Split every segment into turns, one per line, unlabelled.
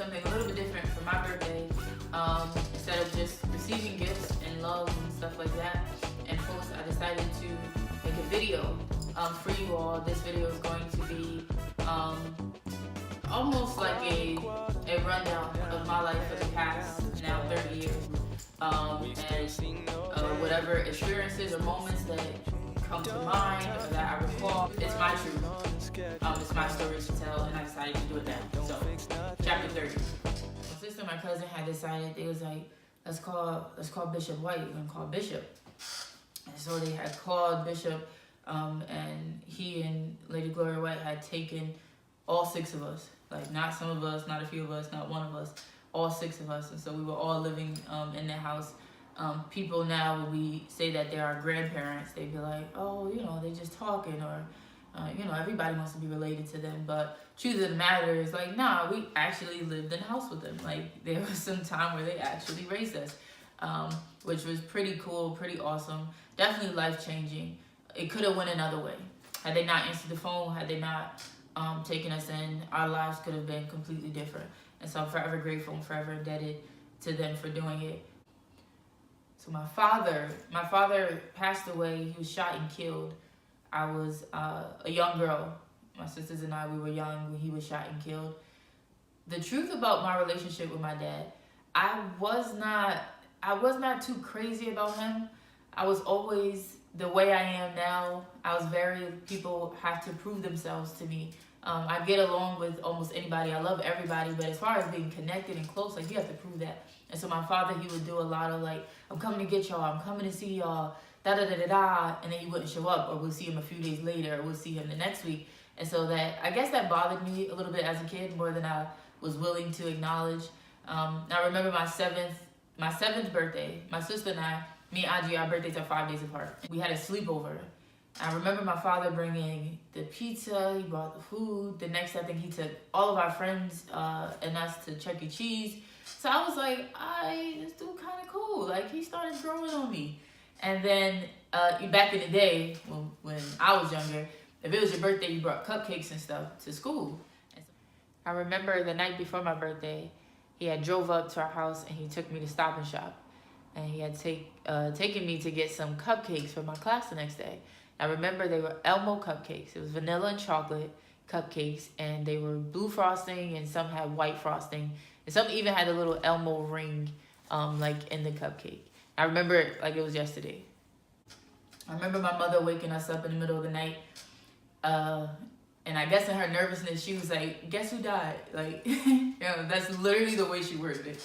something a little bit different for my birthday. Instead of just receiving gifts and love and stuff like that and posts, I decided to make a video for you all. This video is going to be almost like a rundown of my life for the past now 30 years. And whatever experiences or moments that come to mind or that I recall, it's my truth. It's my story to tell, and I decided to do it now. So, chapter 30. My sister and my cousin had decided, they was like, let's call Bishop White. We're gonna call Bishop. And so they had called Bishop, and he and Lady Gloria White had taken all 6 of us. Like, not some of us, not a few of us, not one of us, all 6 of us. And so we were all living in the house. People now, when we say that they're our grandparents, they'd be like, oh, you know, they're just talking, or, you know, everybody wants to be related to them. But truth of the matter is, like, nah, we actually lived in the house with them. Like, there was some time where they actually raised us, which was pretty cool, pretty awesome, definitely life-changing. It could have went another way. Had they not answered the phone, had they not taken us in, our lives could have been completely different. And so I'm forever grateful and forever indebted to them for doing it. So my father passed away. He was shot and killed. I was a young girl. My sisters and I, we were young when he was shot and killed. The truth about my relationship with my dad, I was not too crazy about him. I was always the way I am now. I was very, people have to prove themselves to me. I get along with almost anybody. I love everybody, but as far as being connected and close, like, you have to prove that. And so my father, he would do a lot of like, I'm coming to get y'all, I'm coming to see y'all, da-da-da-da-da, and then he wouldn't show up, or we'll see him a few days later, or we'll see him the next week. And so that, I guess that bothered me a little bit as a kid, more than I was willing to acknowledge. I remember my seventh birthday, my sister and I, me and Audrey, our birthdays are 5 days apart. We had a sleepover. I remember my father bringing the pizza, he brought the food. The next, I think he took all of our friends and us to Chuck E. Cheese. So I was like, this dude kind of cool. Like, he started growing on me. And then back in the day, when I was younger, if it was your birthday, you brought cupcakes and stuff to school. And so I remember the night before my birthday, he had drove up to our house and he took me to Stop and Shop. And he had taken me to get some cupcakes for my class the next day. I remember they were Elmo cupcakes. It was vanilla and chocolate cupcakes, and they were blue frosting, and some had white frosting, and some even had a little Elmo ring, like in the cupcake. I remember it like it was yesterday. I remember my mother waking us up in the middle of the night, and I guess in her nervousness, she was like, "Guess who died?" Like, you know, that's literally the way she worded it.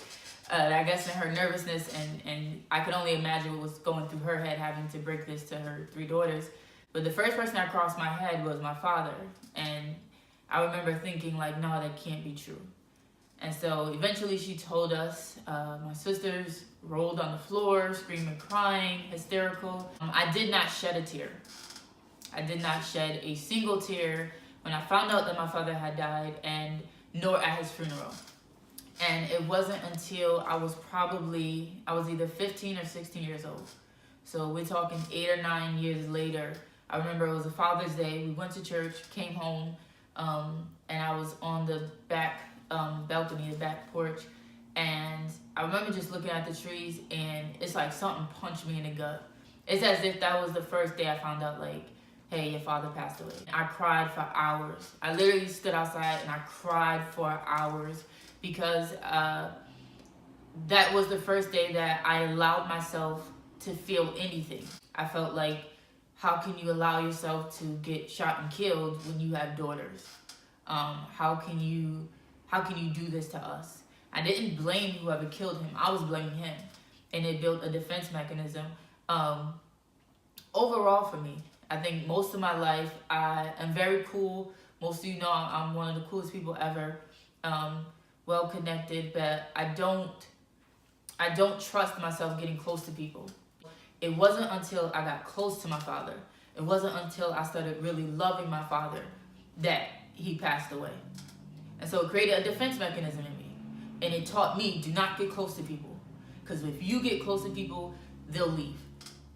I guess in her nervousness, and I could only imagine what was going through her head having to break this to her 3 daughters. But the first person that crossed my head was my father. And I remember thinking, like, no, that can't be true. And so eventually she told us, my sisters rolled on the floor, screaming, crying, hysterical. I did not shed a tear. I did not shed a single tear when I found out that my father had died, and nor at his funeral. And it wasn't until I was either 15 or 16 years old. So we're talking 8 or 9 years later. I remember it was a Father's Day. We went to church, came home, and I was on the back balcony, the back porch. And I remember just looking at the trees, and it's like something punched me in the gut. It's as if that was the first day I found out, like, hey, your father passed away. I cried for hours. I literally stood outside and I cried for hours, because that was the first day that I allowed myself to feel anything. I felt like, how can you allow yourself to get shot and killed when you have daughters? How can you do this to us? I didn't blame whoever killed him. I was blaming him. And it built a defense mechanism. Overall for me, I think most of my life, I am very cool. Most of you know I'm one of the coolest people ever. Well connected, but I don't trust myself getting close to people. It wasn't until I got close to my father, it wasn't until I started really loving my father that he passed away. And so it created a defense mechanism in me. And it taught me, do not get close to people. Because if you get close to people, they'll leave.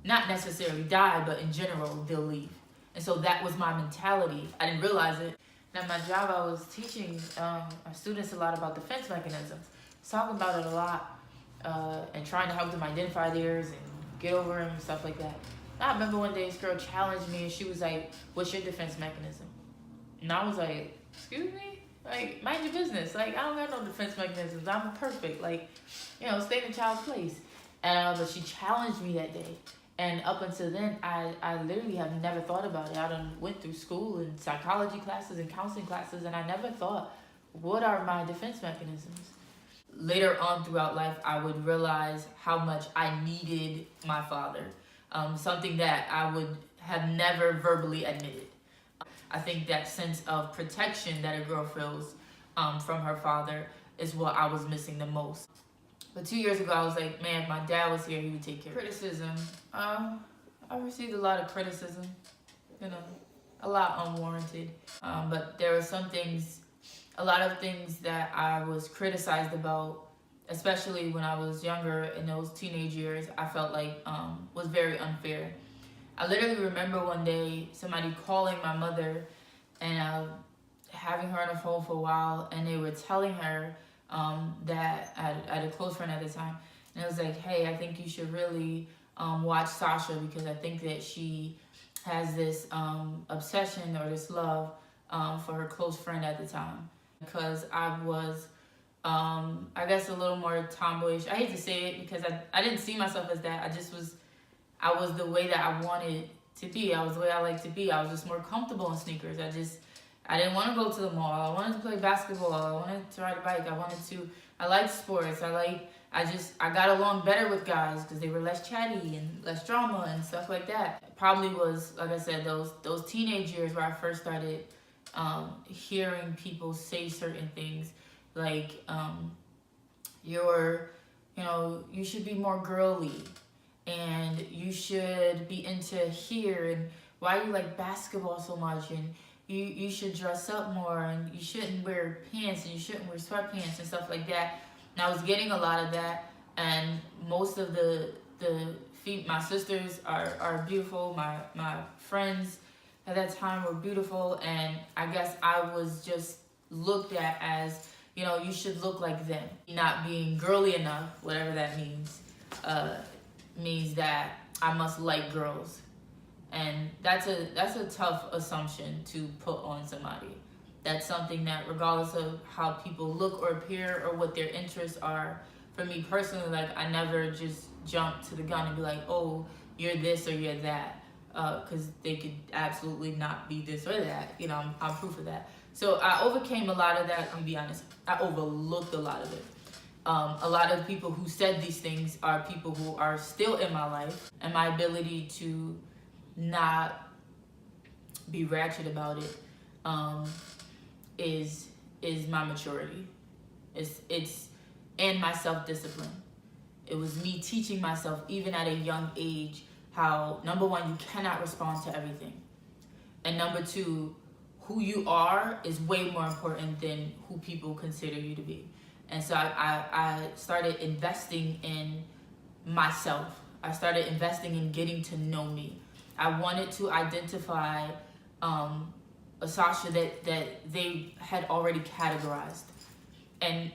Not necessarily die, but in general, they'll leave. And so that was my mentality. I didn't realize it At my job, I was teaching our students a lot about defense mechanisms. Talking about it a lot and trying to help them identify theirs and get over them and stuff like that. And I remember one day this girl challenged me and she was like, "What's your defense mechanism?" And I was like, "Excuse me? Like, mind your business. Like, I don't got no defense mechanisms. I'm perfect. Like, stay in the child's place." But she challenged me that day. And up until then, I literally have never thought about it. I done went through school and psychology classes and counseling classes, and I never thought, what are my defense mechanisms? Later on throughout life, I would realize how much I needed my father, something that I would have never verbally admitted. I think that sense of protection that a girl feels from her father is what I was missing the most. But 2 years ago, I was like, man, if my dad was here, he would take care of it. Criticism. I received a lot of criticism, a lot unwarranted. But there were a lot of things that I was criticized about, especially when I was younger in those teenage years, I felt like was very unfair. I literally remember one day somebody calling my mother and having her on the phone for a while, and they were telling her that I had a close friend at the time, and it was like, "Hey, I think you should really watch Sasha, because I think that she has this obsession or this love for her close friend at the time." Because I was, I guess, a little more tomboyish. I hate to say it because I didn't see myself as that. I was the way that I wanted to be. I was the way I like to be. I was just more comfortable in sneakers. I didn't want to go to the mall. I wanted to play basketball. I wanted to ride a bike. I liked sports. I got along better with guys because they were less chatty and less drama and stuff like that. It probably was, like I said, those teenage years where I first started hearing people say certain things like, you should be more girly and you should be into here, and why you like basketball so much, and you should dress up more, and you shouldn't wear pants, and you shouldn't wear sweatpants and stuff like that. And I was getting a lot of that, and most of my sisters are beautiful. My friends at that time were beautiful, and I guess I was just looked at as, you should look like them. Not being girly enough, whatever that means that I must like girls. And that's a tough assumption to put on somebody. That's something that, regardless of how people look or appear or what their interests are, for me personally, like, I never just jump to the gun and be like, "Oh, you're this or you're that," because they could absolutely not be this or that. I'm proof of that. So I overcame a lot of that. I'll be honest, I overlooked a lot of it. A lot of people who said these things are people who are still in my life, and my ability to not be ratchet about it is my maturity. It's and my self-discipline. It was me teaching myself, even at a young age, how, number one, you cannot respond to everything, and number two, who you are is way more important than who people consider you to be. And so I started investing in myself. I started investing in getting to know me. I wanted to identify a Sasha that they had already categorized. And,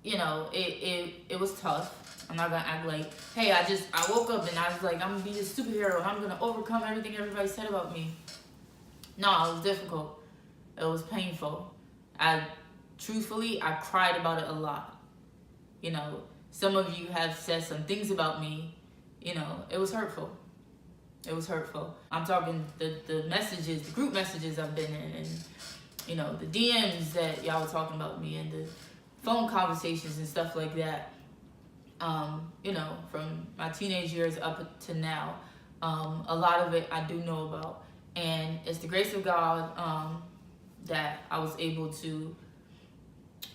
it was tough. I'm not gonna act like, hey, I woke up and I was like, I'm gonna be a superhero and I'm gonna overcome everything everybody said about me. No, it was difficult. It was painful. Truthfully, I cried about it a lot. Some of you have said some things about me. It was hurtful. It was hurtful. I'm talking the messages, the group messages I've been in, and the DMs that y'all were talking about me, and the phone conversations and stuff like that. From my teenage years up to now, a lot of it I do know about, and it's the grace of God that I was able to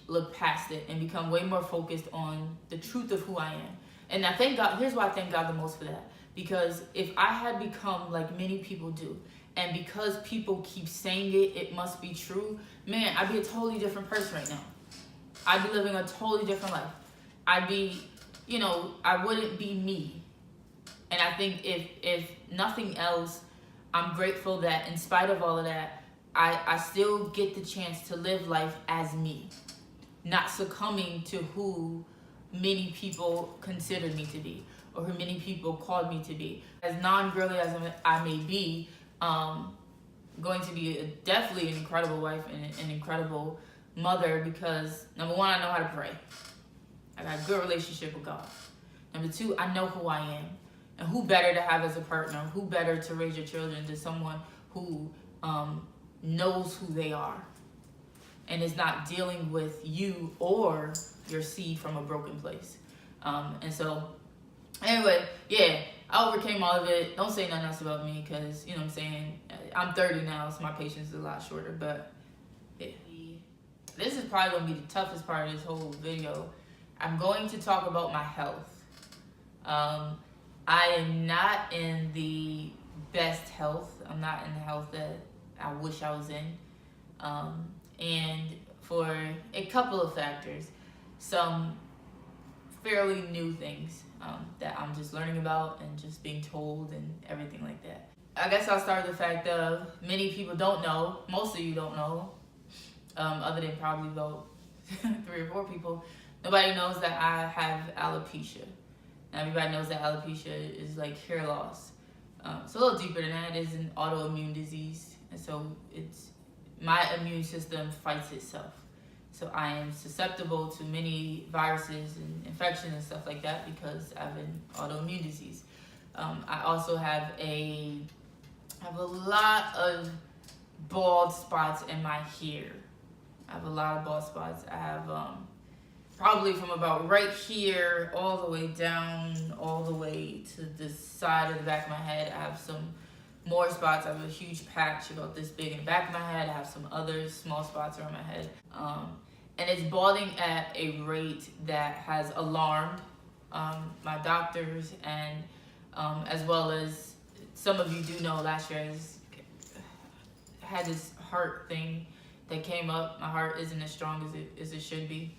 look past it and become way more focused on the truth of who I am. And I thank God. Here's why I thank God the most for that. Because if I had become like many people do, and because people keep saying it must be true, man, I'd be a totally different person right now. I'd be living a totally different life. I'd be, I wouldn't be me. And I think if nothing else, I'm grateful that in spite of all of that, I still get the chance to live life as me, not succumbing to who many people considered me to be, or who many people called me to be. As non-girly as I may be, going to be definitely an incredible wife and an incredible mother, because number one, I know how to pray. I got a good relationship with God. Number two, I know who I am. And who better to have as a partner? Who better to raise your children than someone who knows who they are and is not dealing with you or your seed from a broken place. And so, anyway, yeah, I overcame all of it. Don't say nothing else about me, because, you know what I'm saying, I'm 30 now, so my patience is a lot shorter. But yeah. This is probably going to be the toughest part of this whole video. I'm going to talk about my health. I am not in the best health. I'm not in the health that I wish I was in. And for a couple of factors, some fairly new things that I'm just learning about and just being told and everything like that. I guess I'll start with the fact of many people don't know, most of you don't know, other than probably about 3 or 4 people, nobody knows that I have alopecia. Now, everybody knows that alopecia is like hair loss. It's a little deeper than that. It is an autoimmune disease. And so my immune system fights itself. So I am susceptible to many viruses and infections and stuff like that because I have an autoimmune disease. I also have a lot of bald spots in my hair. I have a lot of bald spots. I have probably from about right here all the way down, all the way to the side of the back of my head. I have some more spots. I have a huge patch about this big in the back of my head. I have some other small spots around my head. And it's balding at a rate that has alarmed my doctors, and as well as some of you do know, last year I had this heart thing that came up. My heart isn't as strong as it should be.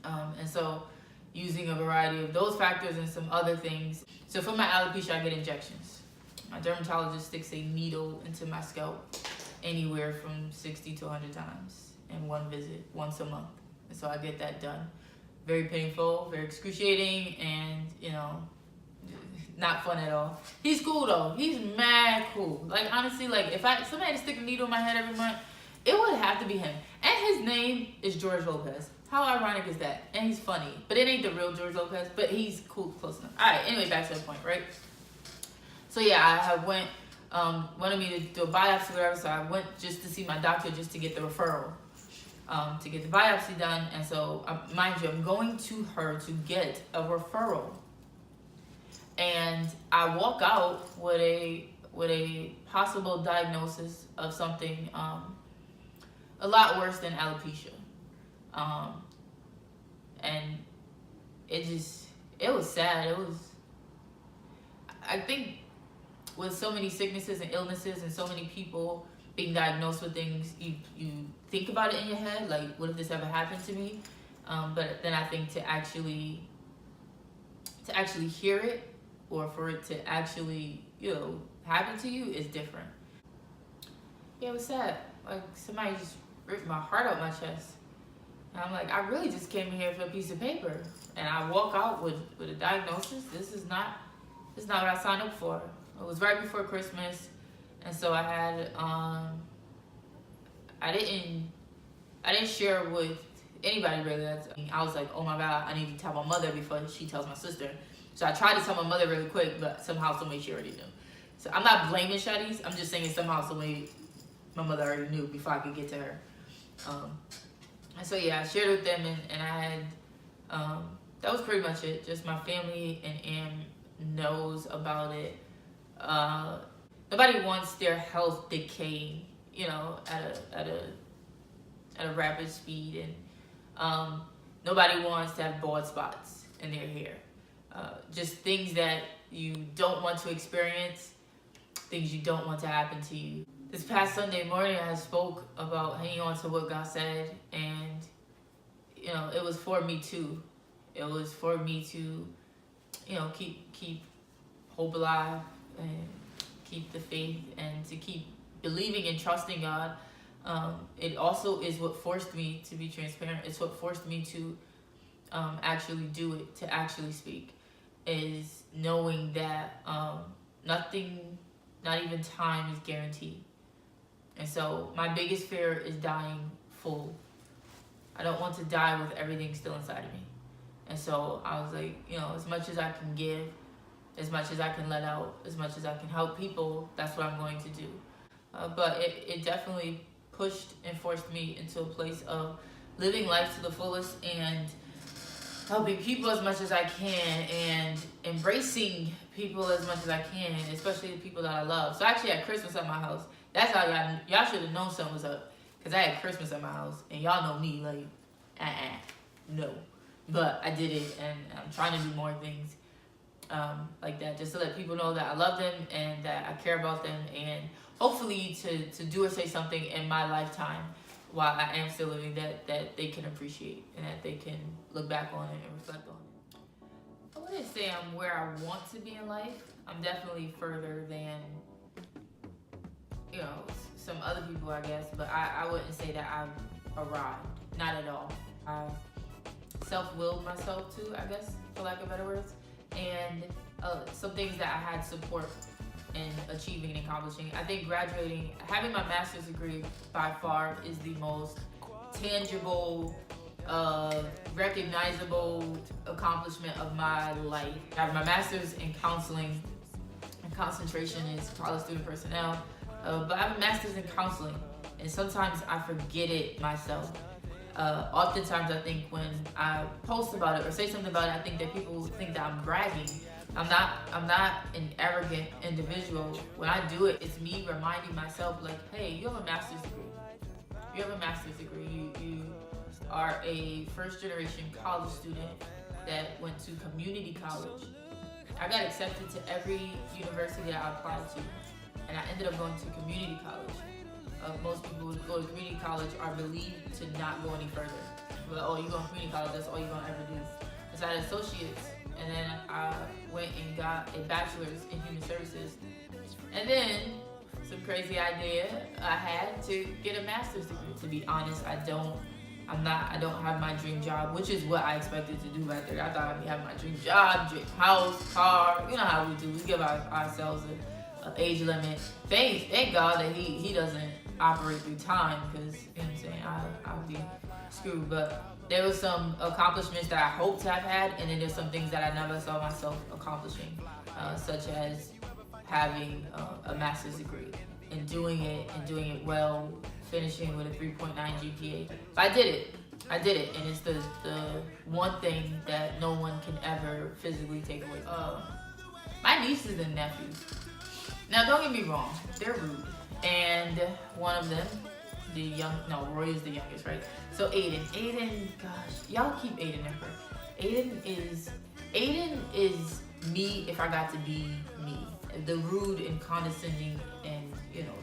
And so using a variety of those factors and some other things. So for my alopecia, I get injections. My dermatologist sticks a needle into my scalp anywhere from 60 to 100 times in one visit, once a month. And so I get that done. Very painful, very excruciating, and, you know, not fun at all. He's cool though. He's mad cool. Like, honestly, like if somebody had to stick a needle in my head every month, it would have to be him. And his name is George Lopez. How ironic is that? And he's funny. But it ain't the real George Lopez, but he's cool, close enough. All right, anyway, back to the point, right? So yeah, I went, wanted me to do a biopsy or whatever, so I went just to see my doctor just to get the referral, to get the biopsy done. And so, mind you, I'm going to her to get a referral. And I walk out with a possible diagnosis of something a lot worse than alopecia. And it was sad. I think with so many sicknesses and illnesses and so many people being diagnosed with things, you think about it in your head, like, what if this ever happened to me? But then I think to actually hear it, or for it to actually, you know, happen to you is different. Yeah, it was sad. Like, somebody just ripped my heart out my chest. And I'm like, I really just came in here for a piece of paper. And I walk out with a diagnosis. This is not what I signed up for. It was right before Christmas. And so I had, I didn't share with anybody really. I was like, oh my God, I need to tell my mother before she tells my sister. So I tried to tell my mother really quick, but somehow, some way she already knew. So I'm not blaming Shaddy's. I'm just saying somehow, some way my mother already knew before I could get to her. And so yeah, I shared with them, and I had, that was pretty much it. Just my family and Am knows about it. Nobody wants their health decaying, you know, at a rapid speed, and nobody wants to have bald spots in their hair. Just things that you don't want to experience, things you don't want to happen to you. This past Sunday morning, I spoke about hanging on to what God said, and, you know, it was for me too. It was for me to, you know, keep hope alive and keep the faith and to keep believing and trusting God. It also is what forced me to be transparent. It's what forced me to actually do it, to actually speak, is knowing that nothing, not even time, is guaranteed. And so my biggest fear is dying full. I don't want to die with everything still inside of me. And so I was like, as much as I can give, as much as I can let out, as much as I can help people, that's what I'm going to do. But it definitely pushed and forced me into a place of living life to the fullest and helping people as much as I can and embracing people as much as I can, especially the people that I love. So I actually had Christmas at my house. That's how y'all should have known something was up, because I had Christmas at my house, and y'all know me, like, no. But I did it, and I'm trying to do more things like that, just to let people know that I love them and that I care about them, and hopefully to do or say something in my lifetime while I am still living that they can appreciate and that they can look back on it and reflect on it. I wouldn't say I'm where I want to be in life. I'm definitely further than, some other people, I guess, but I wouldn't say that I've arrived. Not at all. I self-willed myself to, I guess, for lack of better words, and some things that I had support in achieving and accomplishing. I think graduating, having my master's degree by far is the most tangible, recognizable accomplishment of my life. I have my master's in counseling, and concentration is college student personnel, but I have a master's in counseling, and sometimes I forget it myself. Oftentimes I think when I post about it or say something about it, I think that people think that I'm bragging. I'm not an arrogant individual. When I do it, it's me reminding myself, like, hey, you have a master's degree. You have a master's degree. You are a first generation college student that went to community college. I got accepted to every university that I applied to, and I ended up going to community college. Most people who go to community college are believed to not go any further. But, oh, you go to community college, that's all you're gonna ever do. So I had associates, and then I went and got a bachelor's in human services. And then, some crazy idea, I had to get a master's degree. To be honest, I don't have my dream job, which is what I expected to do right there. I thought I'd be having my dream job, dream house, car, you know how we do. We give ourselves an age limit. Thank God that he doesn't operate through time, because, you know what I'm saying, I'll be screwed. But there was some accomplishments that I hoped to have had, and then there's some things that I never saw myself accomplishing, such as having a master's degree and doing it well, finishing with a 3.9 GPA. But I did it, and it's the one thing that no one can ever physically take away. My nieces and nephews. Now, don't get me wrong, they're rude. And one of them, Roy is the youngest, right? So Aiden, gosh, y'all keep Aiden in prayer. Aiden is me if I got to be me. The rude and condescending and,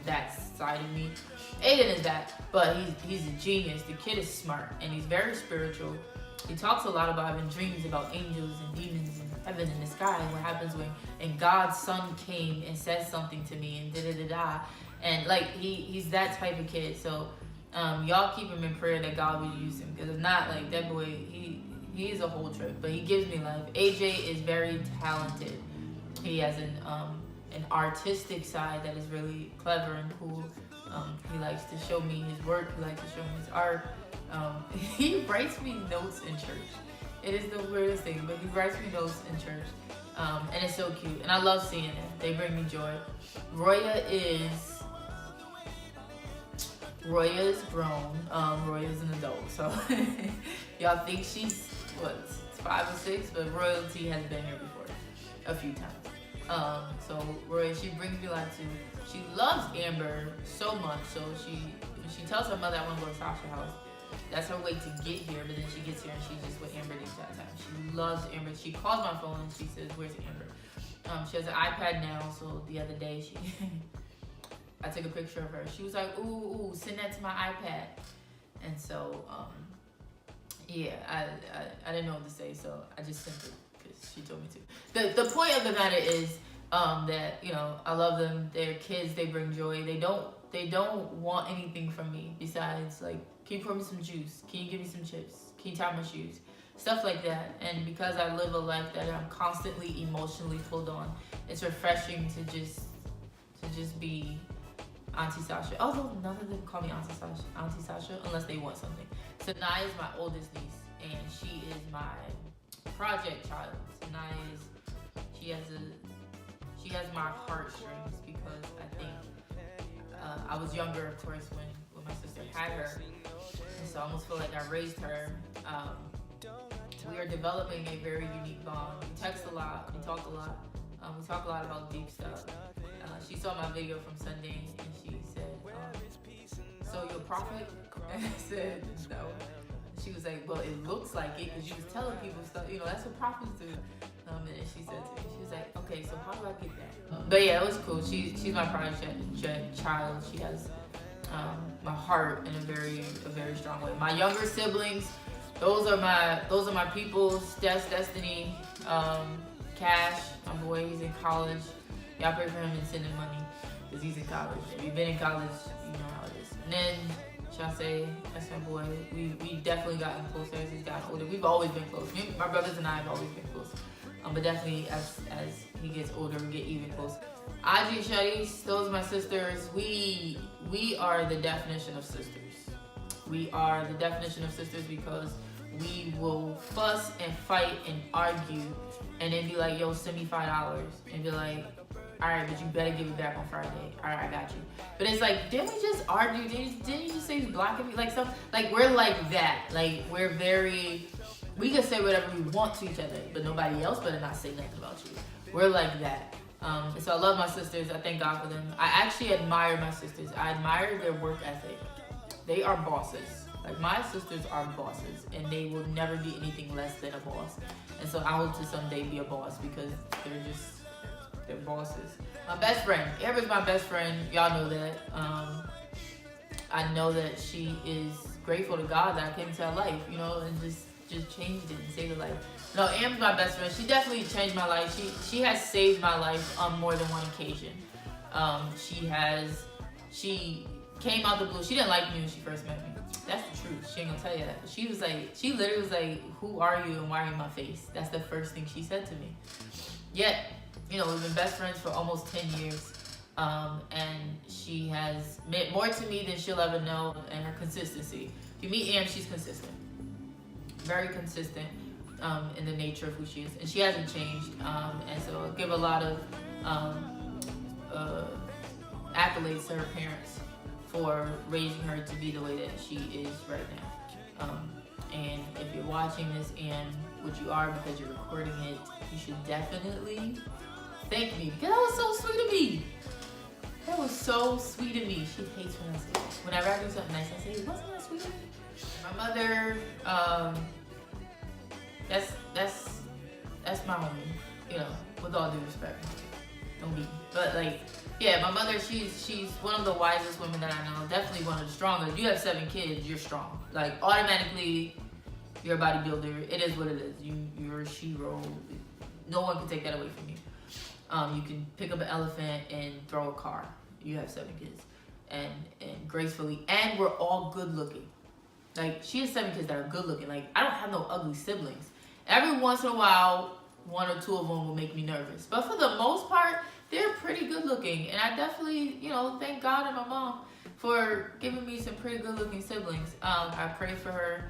that side of me. Aiden is that, but he's a genius. The kid is smart, and he's very spiritual. He talks a lot about having dreams about angels and demons and heaven and the sky, and what happens when God's son came and said something to me and da-da-da-da. And like he's that type of kid. So y'all keep him in prayer that God will use him, because if not, like, that boy, he is a whole trip, but he gives me life. AJ is very talented. He has an artistic side that is really clever and cool. He likes to show me his work. He likes to show me his art. He writes me notes in church. It is the weirdest thing, but he writes me notes in church. And it's so cute. And I love seeing them. They bring me joy. Roya is grown. Roya is an adult. So y'all think she's, 5 or 6? But royalty has been here before a few times. So Roya, she brings me life too. She loves Amber so much. So she tells her mother, I want to go to LaSaisha house. That's her way to get here, but then she gets here and she's just with Amber the entire time. She loves Amber. She calls my phone and she says, where's Amber? She has an iPad now, so the other day I took a picture of her. She was like, ooh, send that to my iPad. And so, yeah, I didn't know what to say, so I just sent it because she told me to. The point of the matter is that, I love them. They're kids. They bring joy. They don't they don't want anything from me besides like, can you pour me some juice? Can you give me some chips? Can you tie my shoes? Stuff like that. And because I live a life that I'm constantly emotionally pulled on, it's refreshing to just be Auntie Sasha. Although none of them call me Auntie Sasha unless they want something. Sanaya is my oldest niece, and she is my project child. Sanaya is, she has my heartstrings because I think I was younger, of course, when my sister had her, and so I almost feel like I raised her. We are developing a very unique bond. We text a lot, we talk a lot. We talk a lot about deep stuff. She saw my video from Sunday and she said, so you're a prophet? And I said, no. She was like, well, it looks like it because you was telling people stuff. You know, that's what prophets do. And she said to me, she was like, okay, so how do I get that? But yeah, it was cool. She's my project child. She has my heart in a very strong way. My younger siblings, those are my people. Destiny, Cash, my boy, he's in college. Y'all pray for him and send him money because he's in college. If you've been in college, you know how it is. And then Chase, that's my boy. We definitely gotten closer as he's gotten older. We've always been close. My brothers and I have always been close. But definitely as he gets older, we get even closer. Aji and Shadice, those are my sisters. We are the definition of sisters. We are the definition of sisters because we will fuss and fight and argue and then be like, yo, send me $5 and be like, all right, but you better give it back on Friday. All right, I got you. But it's like, didn't we just argue? Didn't you just say he's blocking me? Like stuff, like we're like that. Like we can say whatever we want to each other, but nobody else better not say nothing about you. We're like that. So I love my sisters. I thank God for them. I actually admire my sisters. I admire their work ethic. They are bosses. Like my sisters are bosses, and they will never be anything less than a boss. And so I hope to someday be a boss because they're bosses. My best friend, Amber's my best friend. Y'all know that. I know that she is grateful to God that I came into her life, you know, and just changed it and saved her life. No, Amber's my best friend. She definitely changed my life. She has saved my life on more than one occasion. She came out the blue. She didn't like me when she first met me. That's the truth. She ain't gonna tell you that. She literally was like, who are you and why are you in my face? That's the first thing she said to me. Yet, you know, we've been best friends for almost 10 years. And she has meant more to me than she'll ever know, and her consistency. If you meet Am, she's consistent. Very consistent in the nature of who she is. And she hasn't changed. And so I give a lot of accolades to her parents for raising her to be the way that she is right now. And if you're watching this, and which you are because you're recording it, you should definitely thank me because that was so sweet of me. That was so sweet of me. She hates when I say that. Whenever I do something nice, I say, wasn't that sweet of me? My mother, that's my homie, you know, with all due respect. Don't beat me. But like, yeah, my mother, she's one of the wisest women that I know. Definitely one of the strongest. You have 7 kids, you're strong. Like automatically, you're a bodybuilder. It is what it is. You're a she-roll. No one can take that away from you. You can pick up an elephant and throw a car. You have 7 kids, and gracefully, and we're all good looking. Like she has 7 kids that are good looking. Like I don't have no ugly siblings. Every once in a while, 1 or 2 of them will make me nervous, but for the most part, they're pretty good looking. And I definitely, you know, thank God and my mom for giving me some pretty good looking siblings. I pray for her,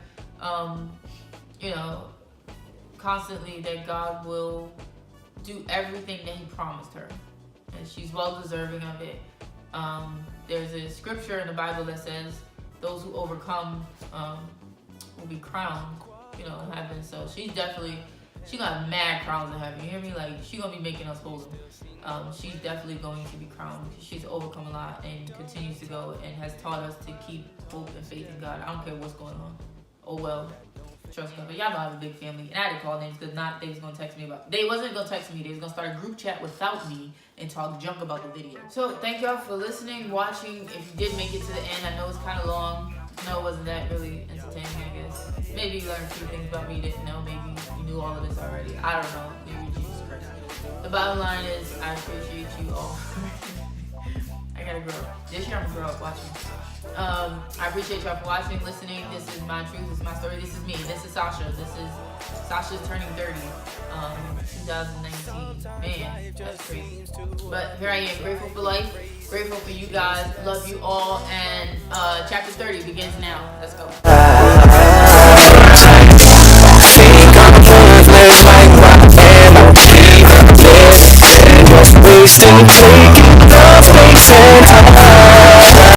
you know, constantly that God will do everything that he promised her, and she's well deserving of it. There's a scripture in the Bible that says those who overcome will be crowned, you know, in heaven. So she got mad crowns in heaven, you hear me? Like she's gonna be making us holy. She's definitely going to be crowned because she's overcome a lot and continues to go and has taught us to keep hope and faith in God. I don't care what's going on. Oh well. Trust me, but y'all know I have a big family, and I had to call names because they was gonna text me about. They wasn't gonna text me. They was gonna start a group chat without me and talk junk about the video. So thank y'all for listening, watching. If you did make it to the end, I know it's kind of long. No, it wasn't that really entertaining. I guess maybe you learned a few things about me you didn't know. Maybe you knew all of this already. I don't know. Maybe Jesus Christ. The bottom line is, I appreciate you all. I I gotta grow up. This year I'm gonna grow up watching. I appreciate y'all for watching, listening. This is my truth. This is my story. This is me. This is Sasha. This is Sasha's turning 30. 2019. Man, that's crazy. But here I am, grateful for life, grateful for you guys. Love you all. And chapter 30 begins now. Let's go.
Wasting, taking the place and time.